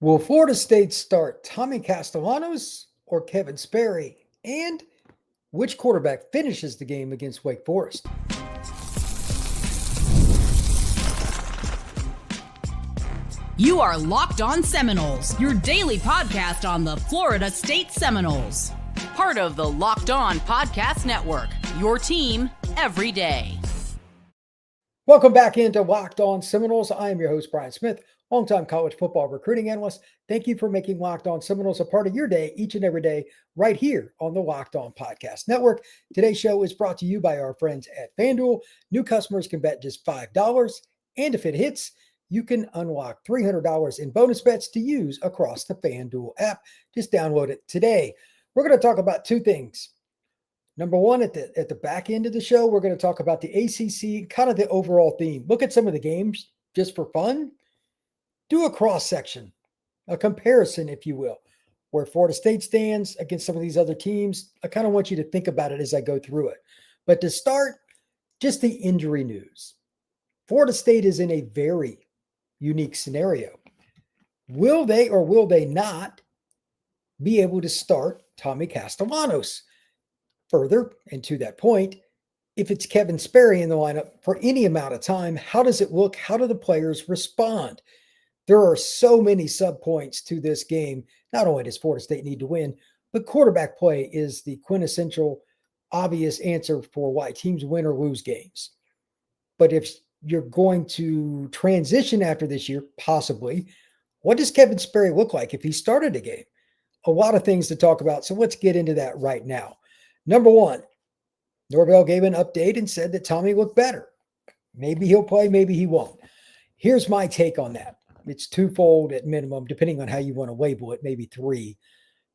Will Florida State start Tommy Castellanos or Kevin Sperry? And which quarterback finishes the game against Wake Forest? You are Locked On Seminoles, your daily podcast on the Florida State Seminoles. Part of the Locked On Podcast Network, your team every day. Welcome back into Locked On Seminoles. I am your host, Brian Smith, longtime college football recruiting analyst. Thank you for making Locked On Seminoles a part of your day each and every day right here on the Locked On Podcast Network. Today's show is brought to you by our friends at FanDuel. New customers can bet just $5, and if it hits, you can unlock $300 in bonus bets to use across the FanDuel app. Just download it today. We're going to talk about two things. Number one, at the back end of the show, we're going to talk about the ACC, kind of the overall theme. Look at some of the games just for fun. Do a cross-section, a comparison, if you will, where Florida State stands against some of these other teams. I kind of want you to think about it as I go through it. But to start, just the injury news. Florida State is in a very unique scenario. Will they or will they not be able to start Tommy Castellanos? Further, and to that point, if it's Kevin Sperry in the lineup for any amount of time, how does it look? How do the players respond? There are so many sub-points to this game. Not only does Florida State need to win, but quarterback play is the quintessential, obvious answer for why teams win or lose games. But if you're going to transition after this year, possibly, what does Kevin Sperry look like if he started a game? A lot of things to talk about, so let's get into that right now. Number one, Norvell gave an update and said that Tommy looked better. Maybe he'll play, maybe he won't. Here's my take on that. It's twofold at minimum, depending on how you want to label it, maybe three.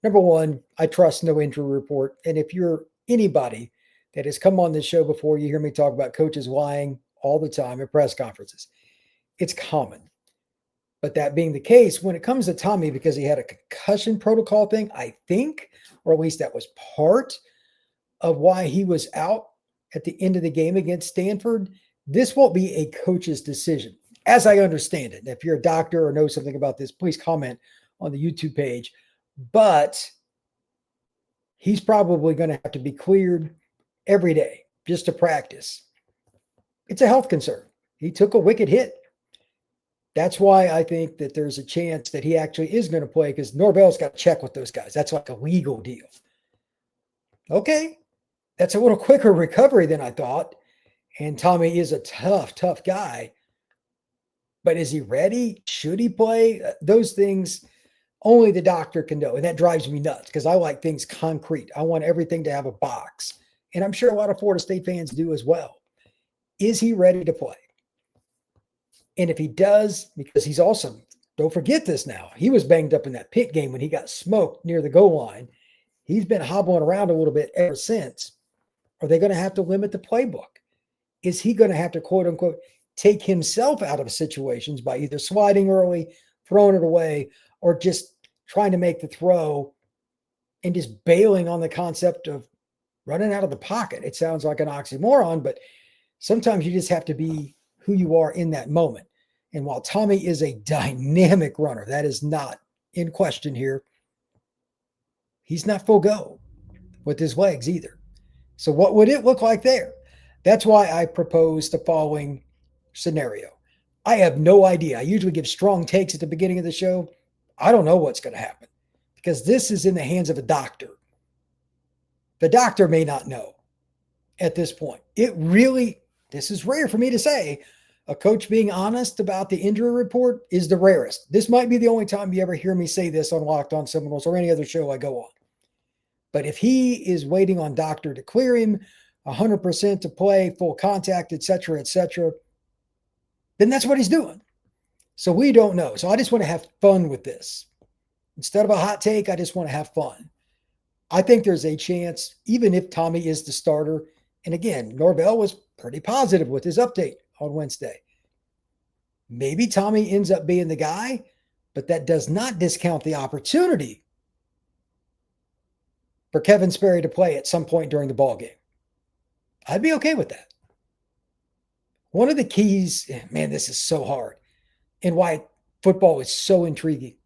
Number one, I trust no injury report. And if you're anybody that has come on this show before, you hear me talk about coaches lying all the time at press conferences. It's common. But that being the case, when it comes to Tommy, because he had a concussion protocol thing, I think, or at least that was part of why he was out at the end of the game against Stanford, this won't be a coach's decision, as I understand it. If you're a doctor or know something about this, please comment on the YouTube page. But he's probably going to have to be cleared every day just to practice. It's a health concern. He took a wicked hit. That's why I think that there's a chance that he actually is going to play, because Norvell's got to check with those guys. That's like a legal deal. Okay. That's a little quicker recovery than I thought. And Tommy is a tough guy. But is he ready? Should he play? Those things only the doctor can know. And that drives me nuts because I like things concrete. I want everything to have a box. And I'm sure a lot of Florida State fans do as well. Is he ready to play? And if he does, because he's awesome, don't forget this now. He was banged up in that Pitt game when he got smoked near the goal line. He's been hobbling around a little bit ever since. Are they going to have to limit the playbook? Is he going to have to, quote unquote, take himself out of situations by either sliding early, throwing it away, or just trying to make the throw and just bailing on the concept of running out of the pocket? It sounds like an oxymoron, but sometimes you just have to be who you are in that moment. And while Tommy is a dynamic runner, that is not in question here, he's not full go with his legs either. So what would it look like there? That's why I propose the following scenario. I have no idea. I usually give strong takes at the beginning of the show. I don't know what's going to happen because this is in the hands of a doctor. The doctor may not know at this point. This is rare for me to say. A coach being honest about the injury report is the rarest. This might be the only time you ever hear me say this on Locked On Seminoles or any other show I go on. But if he is waiting on doctor to clear him 100% to play, full contact, et cetera, then that's what he's doing. So we don't know. So I just want to have fun with this. Instead of a hot take, I just want to have fun. I think there's a chance, even if Tommy is the starter, and again, Norvell was pretty positive with his update on Wednesday. Maybe Tommy ends up being the guy, but that does not discount the opportunity for Kevin Sperry to play at some point during the ball game. I'd be okay with that. One of the keys, man, this is so hard, and why football is so intriguing.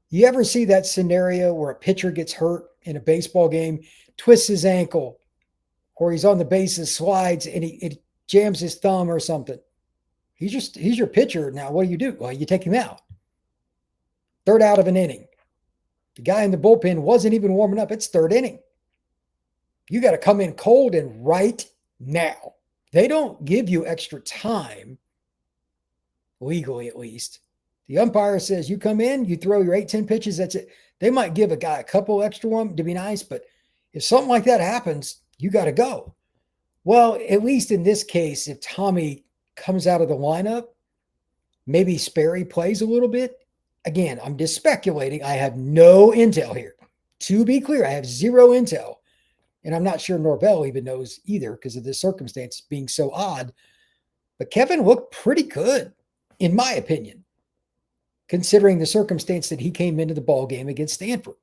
You ever see that scenario where a pitcher gets hurt in a baseball game, twists his ankle, or he's on the bases, slides, and he jams his thumb or something? He's your pitcher now. What do? Well, you take him out. Third out of an inning. The guy in the bullpen wasn't even warming up. It's third inning. You got to come in cold and right now. They don't give you extra time, legally at least. The umpire says you come in, you throw your 8-10 pitches, that's it. They might give a guy a couple extra ones to be nice, but if something like that happens, you got to go. Well, at least in this case, if Tommy comes out of the lineup, maybe Sperry plays a little bit. Again, I'm just speculating. I have no intel here. To be clear, I have zero intel. And I'm not sure Norvell even knows either because of this circumstance being so odd. But Kevin looked pretty good, in my opinion, considering the circumstance that he came into the ball game against Stanford.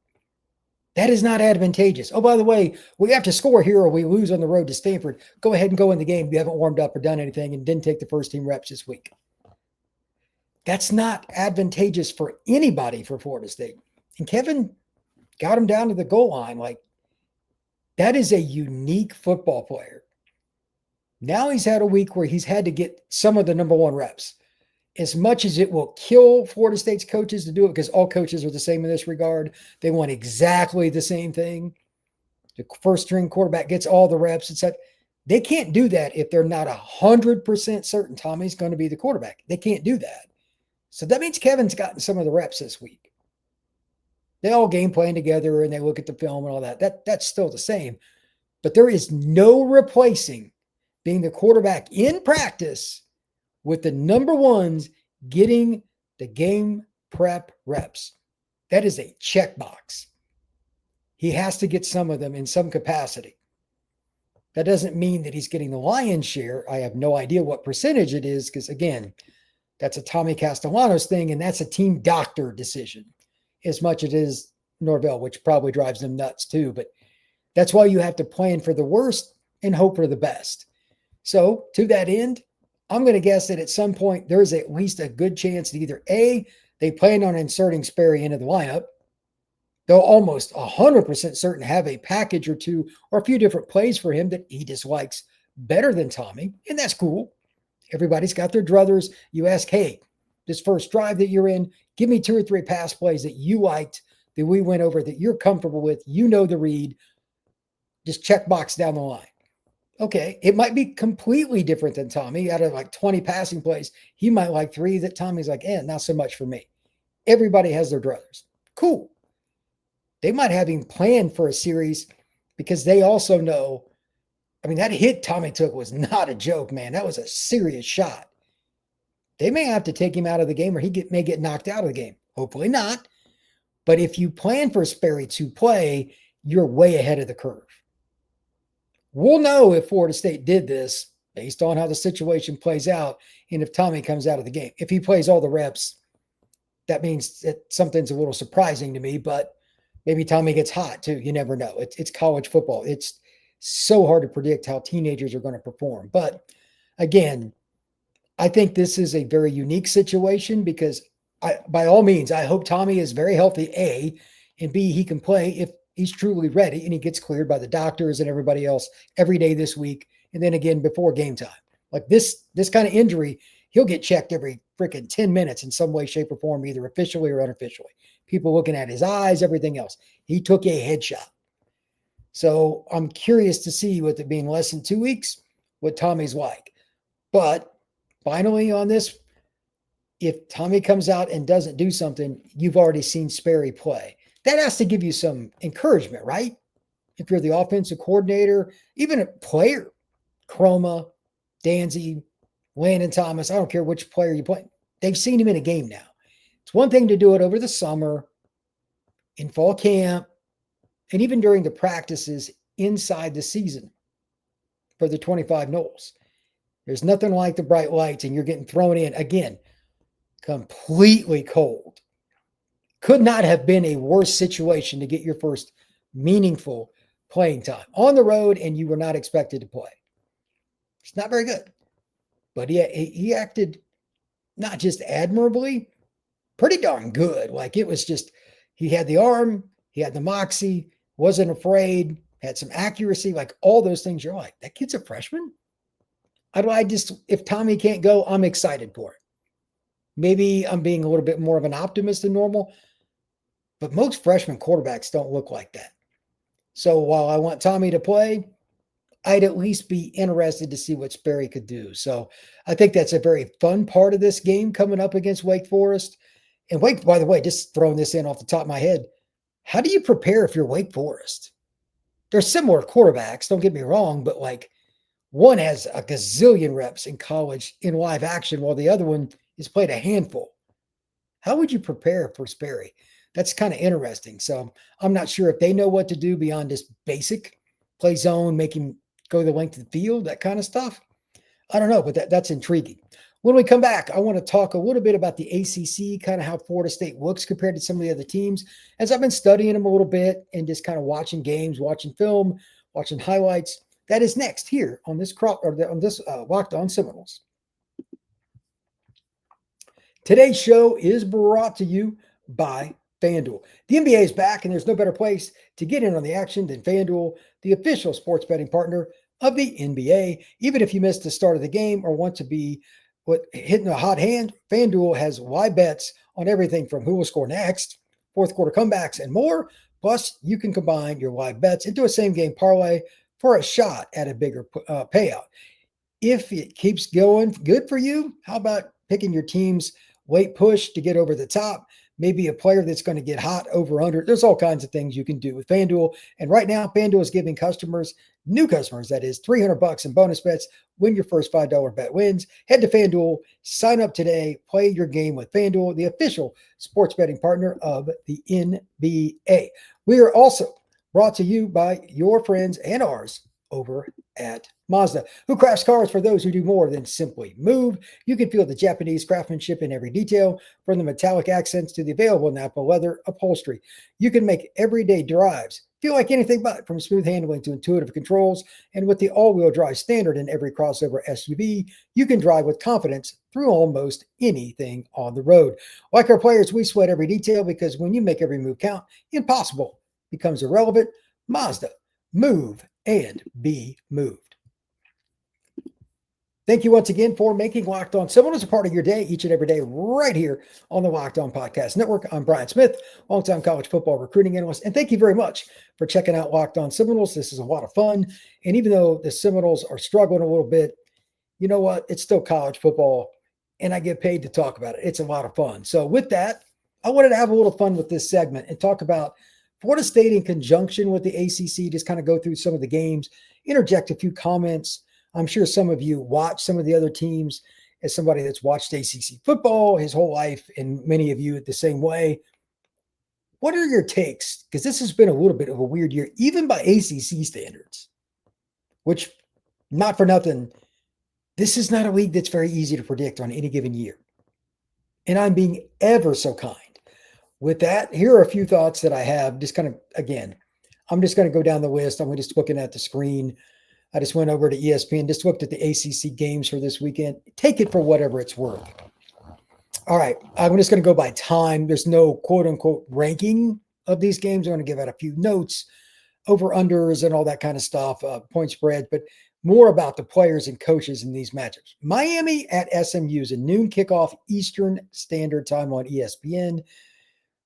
That is not advantageous. Oh, by the way, we have to score here or we lose on the road to Stanford. Go ahead and go in the game. You haven't warmed up or done anything and didn't take the first team reps this week. That's not advantageous for anybody for Florida State. And Kevin got him down to the goal line. Like, that is a unique football player. Now he's had a week where he's had to get some of the number one reps. As much as it will kill Florida State's coaches to do it, because all coaches are the same in this regard, they want exactly the same thing. The first string quarterback gets all the reps, etc. They can't do that if they're not 100% certain Tommy's going to be the quarterback. They can't do that. So that means Kevin's gotten some of the reps this week. They all game plan together and they look at the film and all that. That's still the same. But there is no replacing being the quarterback in practice with the number ones getting the game prep reps. That is a checkbox. He has to get some of them in some capacity. That doesn't mean that he's getting the lion's share. I have no idea what percentage it is because, again, that's a Tommy Castellanos thing, and that's a team doctor decision as much as it is Norvell, which probably drives them nuts too. But that's why you have to plan for the worst and hope for the best. So to that end, I'm going to guess that at some point there's at least a good chance that either A, they plan on inserting Sperry into the lineup. They'll almost 100% certain have a package or two or a few different plays for him that he dislikes better than Tommy, and that's cool. Everybody's got their druthers. You ask, hey, this first drive that you're in, give me 2 or 3 pass plays that you liked, that we went over, that you're comfortable with. You know the read. Just check box down the line. Okay, it might be completely different than Tommy. Out of like 20 passing plays, he might like 3 that Tommy's like, not so much for me. Everybody has their druthers. Cool. They might have him planned for a series because they also know, I mean, that hit Tommy took was not a joke, man. That was a serious shot. They may have to take him out of the game or may get knocked out of the game. Hopefully not. But if you plan for Sperry to play, you're way ahead of the curve. We'll know if Florida State did this based on how the situation plays out and if Tommy comes out of the game. If he plays all the reps, that means that something's a little surprising to me, but maybe Tommy gets hot too. You never know. It's college football. It's so hard to predict how teenagers are going to perform. But again, I think this is a very unique situation because by all means, I hope Tommy is very healthy, A, and B, he can play if he's truly ready and he gets cleared by the doctors and everybody else every day this week. And then again, before game time, like this kind of injury, he'll get checked every freaking 10 minutes in some way, shape or form, either officially or unofficially. People looking at his eyes, everything else. He took a headshot. So I'm curious to see, with it being less than 2 weeks, what Tommy's like. But finally on this, if Tommy comes out and doesn't do something, you've already seen Sperry play. That has to give you some encouragement, right? If you're the offensive coordinator, even a player, Chroma, Danzy, Landon Thomas, I don't care which player you play. They've seen him in a game now. It's one thing to do it over the summer, in fall camp, and even during the practices inside the season for the 25 Noles. There's nothing like the bright lights and you're getting thrown in, again, completely cold. Could not have been a worse situation to get your first meaningful playing time on the road, and you were not expected to play. It's not very good. But he acted not just admirably, pretty darn good. Like it was just, He had the arm, he had the moxie, wasn't afraid, had some accuracy, like all those things. You're like, that kid's a freshman? If Tommy can't go, I'm excited for it. Maybe I'm being a little bit more of an optimist than normal, but most freshman quarterbacks don't look like that. So while I want Tommy to play, I'd at least be interested to see what Sperry could do. So I think that's a very fun part of this game coming up against Wake Forest. And Wake, by the way, just throwing this in off the top of my head, how do you prepare if you're Wake Forest? They're similar quarterbacks, don't get me wrong, but like one has a gazillion reps in college in live action while the other one has played a handful. How would you prepare for Sperry? That's kind of interesting. So I'm not sure if they know what to do beyond just basic play zone, make him go the length of the field, that kind of stuff. I don't know, but that's intriguing. When we come back, I want to talk a little bit about the ACC, kind of how Florida State looks compared to some of the other teams, as I've been studying them a little bit and just kind of watching games, watching film, watching highlights. That is next here on this Locked On Seminoles. Today's show is brought to you by FanDuel. The NBA is back, and there's no better place to get in on the action than FanDuel, the official sports betting partner of the NBA. Even if you missed the start of the game or want to be hitting a hot hand, FanDuel has live bets on everything from who will score next, fourth quarter comebacks, and more. Plus, you can combine your live bets into a same-game parlay for a shot at a bigger payout. If it keeps going good for you, how about picking your team's weight push to get over the top? Maybe a player that's going to get hot over under. There's all kinds of things you can do with FanDuel. And right now, FanDuel is giving new customers, that is $300 in bonus bets when your first $5 bet wins. Head to FanDuel, sign up today, play your game with FanDuel, the official sports betting partner of the NBA. We are also brought to you by your friends and ours over at Mazda, who crafts cars for those who do more than simply move. You can feel the Japanese craftsmanship in every detail, from the metallic accents to the available Napa leather upholstery. You can make everyday drives feel like anything but, from smooth handling to intuitive controls. And with the all-wheel drive standard in every crossover SUV, you can drive with confidence through almost anything on the road. Like our players, we sweat every detail, because when you make every move count, impossible becomes irrelevant. Mazda, move and be moved. Thank you once again for making Locked On Seminoles a part of your day, each and every day, right here on the Locked On Podcast Network. I'm Brian Smith, longtime college football recruiting analyst, and thank you very much for checking out Locked On Seminoles. This is a lot of fun, and even though the Seminoles are struggling a little bit, you know what? It's still college football, and I get paid to talk about it. It's a lot of fun. So with that, I wanted to have a little fun with this segment and talk about Florida State in conjunction with the ACC, just kind of go through some of the games, interject a few comments. I'm sure some of you watch some of the other teams. As somebody that's watched ACC football his whole life, and many of you the same way, what are your takes? Because this has been a little bit of a weird year, even by ACC standards, which, not for nothing, this is not a league that's very easy to predict on any given year. And I'm being ever so kind. With that, here are a few thoughts that I have. Just kind of, again, I'm just going to go down the list. I'm just looking at the screen. I just went over to ESPN, just looked at the ACC games for this weekend. Take it for whatever it's worth. All right, I'm just going to go by time. There's no quote-unquote ranking of these games. I'm going to give out a few notes, over-unders, and all that kind of stuff, point spreads, but more about the players and coaches in these matchups. Miami at SMU is a noon kickoff Eastern Standard Time on ESPN.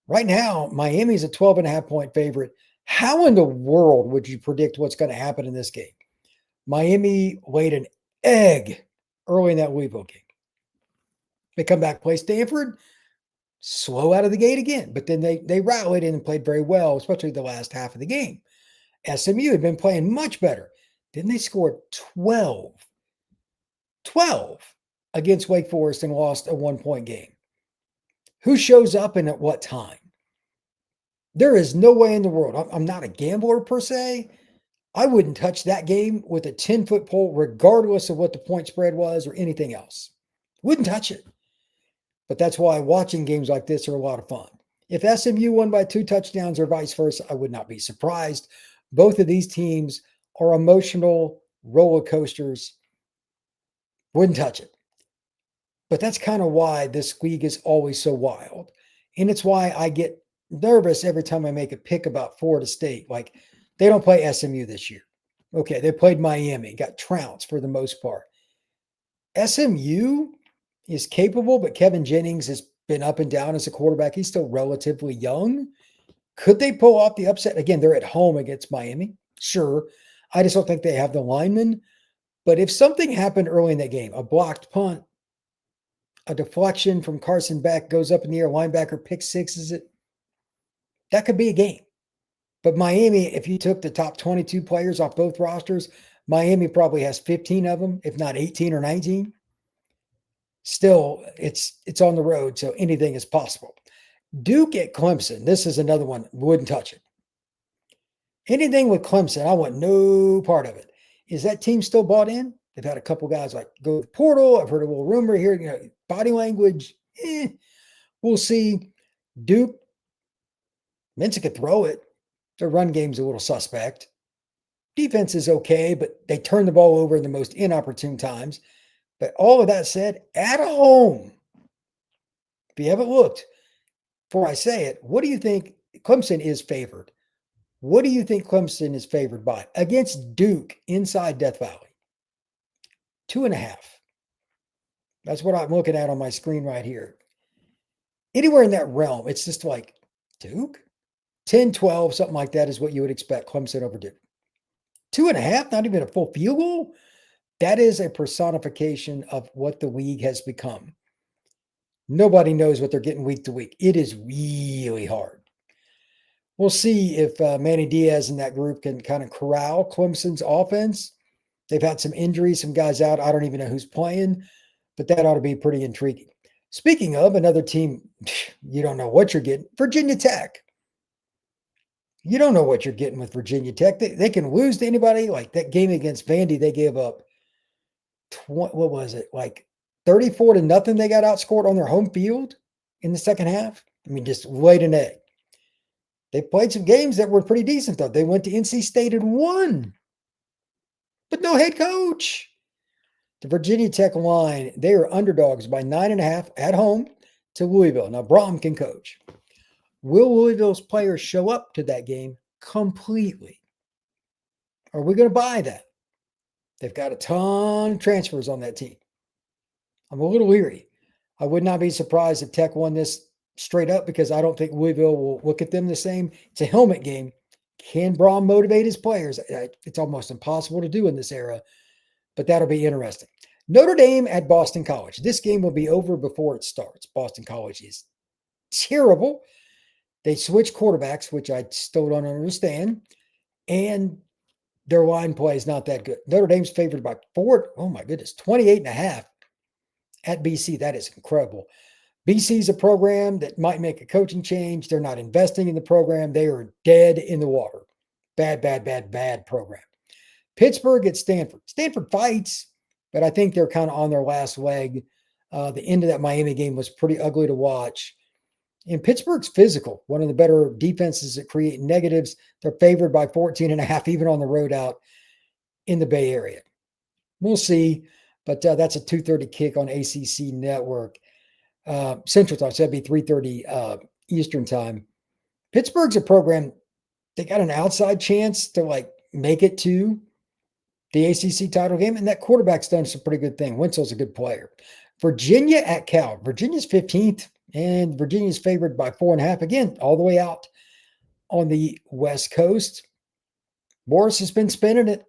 Right now, Miami is a 12.5-point favorite. How in the world would you predict what's going to happen in this game? Miami laid an egg early in that Louisville game. They come back, play Stanford, slow out of the gate again. But then they rallied and played very well, especially the last half of the game. SMU had been playing much better. Then they scored 12 against Wake Forest and lost a 1-point game. Who shows up and at what time? There is no way in the world. I'm not a gambler per se. I wouldn't touch that game with a 10-foot pole, regardless of what the point spread was or anything else. Wouldn't touch it. But that's why watching games like this are a lot of fun. If SMU won by 2 touchdowns or vice versa, I would not be surprised. Both of these teams are emotional roller coasters. Wouldn't touch it. But that's kind of why this league is always so wild. And it's why I get nervous every time I make a pick about Florida State. Like, they don't play SMU this year. Okay, they played Miami, got trounced for the most part. SMU is capable, but Kevin Jennings has been up and down as a quarterback. He's still relatively young. Could they pull off the upset? Again, they're at home against Miami. Sure. I just don't think they have the linemen. But if something happened early in that game, a blocked punt, a deflection from Carson Beck goes up in the air, linebacker pick sixes it, that could be a game. But Miami, if you took the top 22 players off both rosters, Miami probably has 15 of them, if not 18 or 19. Still, it's on the road, so anything is possible. Duke at Clemson, this is another one, wouldn't touch it. Anything with Clemson, I want no part of it. Is that team still bought in? They've had a couple guys like go to the portal. I've heard a little rumor here, body language. We'll see. Duke, Mensa could throw it. Their run game's a little suspect. Defense is okay, but they turn the ball over in the most inopportune times. But all of that said, at home, if you haven't looked, before I say it, what do you think Clemson is favored? What do you think Clemson is favored by? Against Duke inside Death Valley. 2.5. That's what I'm looking at on my screen right here. Anywhere in that realm, it's just like Duke? 10, 12, something like that is what you would expect Clemson over Duke. 2.5, not even a full field goal? That is a personification of what the league has become. Nobody knows what they're getting week to week. It is really hard. We'll see if Manny Diaz and that group can kind of corral Clemson's offense. They've had some injuries, some guys out. I don't even know who's playing, but that ought to be pretty intriguing. Speaking of another team, you don't know what you're getting. Virginia Tech. You don't know what you're getting with Virginia Tech. They can lose to anybody. Like that game against Vandy, they gave up, what was it? Like 34-0. They got outscored on their home field in the second half. I mean, just laid an egg. They played some games that were pretty decent, though. They went to NC State and won, but no head coach. The Virginia Tech line, they are underdogs by 9.5 at home to Louisville. Now, Braum can coach. Will Louisville's players show up to that game completely? Are we going to buy that? They've got a ton of transfers on that team. I'm a little leery. I would not be surprised if Tech won this straight up because I don't think Louisville will look at them the same. It's a helmet game. Can Braum motivate his players? It's almost impossible to do in this era, but that'll be interesting. Notre Dame at Boston College. This game will be over before it starts. Boston College is terrible. They switch quarterbacks, which I still don't understand, and their line play is not that good. Notre Dame's favored by 4. Oh my goodness, 28.5 at BC. That is incredible. BC's a program that might make a coaching change. They're not investing in the program. They are dead in the water. Bad program. Pittsburgh at Stanford. Stanford fights, but I think they're kind of on their last leg. The end of that Miami game was pretty ugly to watch. And Pittsburgh's physical, one of the better defenses that create negatives. They're favored by 14.5, even on the road out in the Bay Area. We'll see, but that's a 2:30 kick on ACC Network. Central Time, so that'd be 3:30 Eastern Time. Pittsburgh's a program, they got an outside chance to like make it to the ACC title game, and that quarterback's done some pretty good thing. Winslow's a good player. Virginia at Cal. Virginia's 15th, and Virginia's favored by 4.5. Again, all the way out on the West Coast. Morris has been spinning it.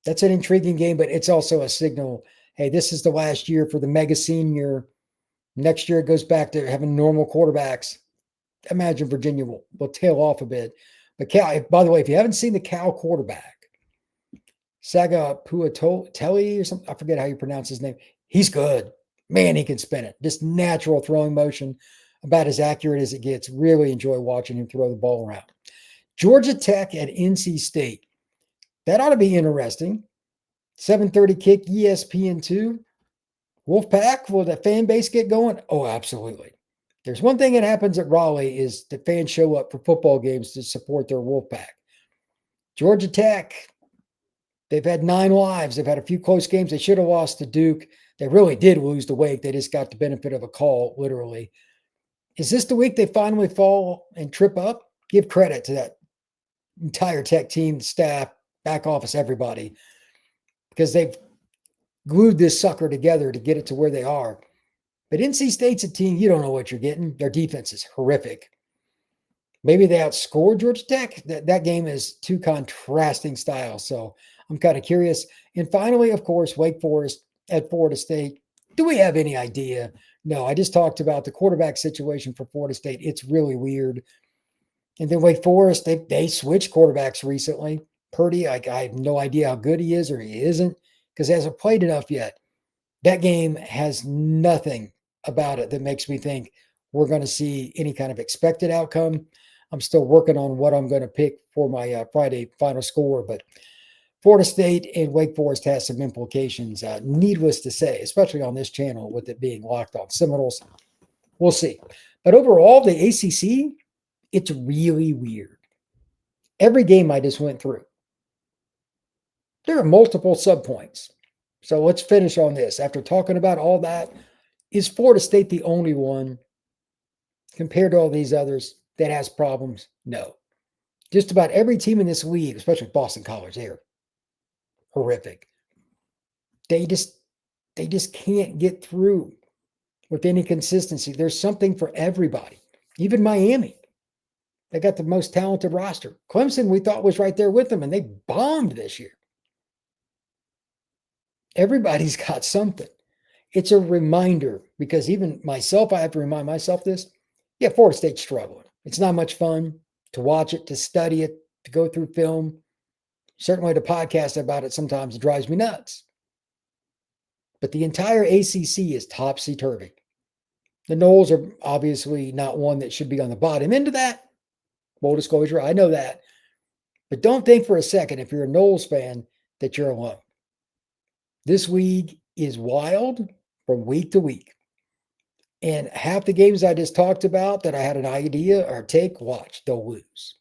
That's an intriguing game, but it's also a signal, hey, this is the last year for the mega senior. Next year, it goes back to having normal quarterbacks. Imagine Virginia will tail off a bit. But Cal, by the way, if you haven't seen the Cal quarterback, Saga Puatelli or something, I forget how you pronounce his name. He's good. Man, he can spin it. Just natural throwing motion, about as accurate as it gets. Really enjoy watching him throw the ball around. Georgia Tech at NC State. That ought to be interesting. 7:30 kick, ESPN2. Wolfpack, will the fan base get going? Oh, absolutely. There's one thing that happens at Raleigh is the fans show up for football games to support their Wolfpack. Georgia Tech, they've had 9 lives. They've had a few close games. They should have lost to Duke. They really did lose to Wake. They just got the benefit of a call, literally. Is this the week they finally fall and trip up? Give credit to that entire tech team, staff, back office, everybody, because they've glued this sucker together to get it to where they are. But NC State's a team, you don't know what you're getting. Their defense is horrific. Maybe they outscored Georgia Tech. That game is two contrasting styles. So I'm kind of curious. And finally, of course, Wake Forest at Florida State. Do we have any idea? No, I just talked about the quarterback situation for Florida State. It's really weird. And then Wake Forest, they switched quarterbacks recently. Purdy, I have no idea how good he is or he isn't because he hasn't played enough yet. That game has nothing about it that makes me think we're going to see any kind of expected outcome. I'm still working on what I'm going to pick for my Friday final score, but Florida State and Wake Forest has some implications, needless to say, especially on this channel with it being Locked On Seminoles. We'll see. But overall, the ACC, it's really weird. Every game I just went through, there are multiple subpoints. So let's finish on this. After talking about all that, is Florida State the only one compared to all these others that has problems? No. Just about every team in this league, especially Boston College, they're horrific. They just can't get through with any consistency. There's something for everybody. Even Miami, they got the most talented roster. Clemson, we thought was right there with them, and they bombed this year. Everybody's got something. It's a reminder because even myself, I have to remind myself this. Yeah, Florida State's struggling. It's not much fun to watch it, to study it, to go through film. Certainly to podcast about it sometimes it drives me nuts. But the entire ACC is topsy-turvy. The Noles are obviously not one that should be on the bottom end of that. Full disclosure, I know that. But don't think for a second, if you're a Noles fan, that you're alone. This league is wild from week to week. And half the games I just talked about that I had an idea or take, watch, they'll lose.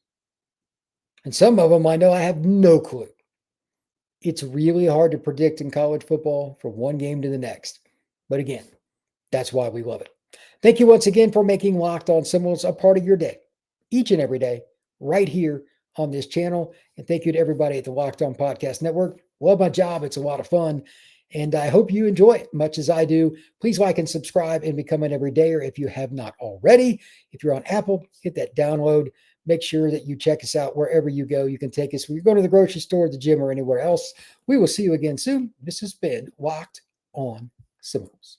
And some of them I know I have no clue. It's really hard to predict in college football from one game to the next. But again, that's why we love it. Thank you once again for making Locked On Seminoles a part of your day, each and every day, right here on this channel. And thank you to everybody at the Locked On Podcast Network. Love my job. It's a lot of fun. And I hope you enjoy it much as I do. Please like and subscribe and become an everydayer if you have not already. If you're on Apple, hit that download. Make sure that you check us out wherever you go. You can take us when you're going to the grocery store, the gym, or anywhere else. We will see you again soon. This has been Locked On Seminoles.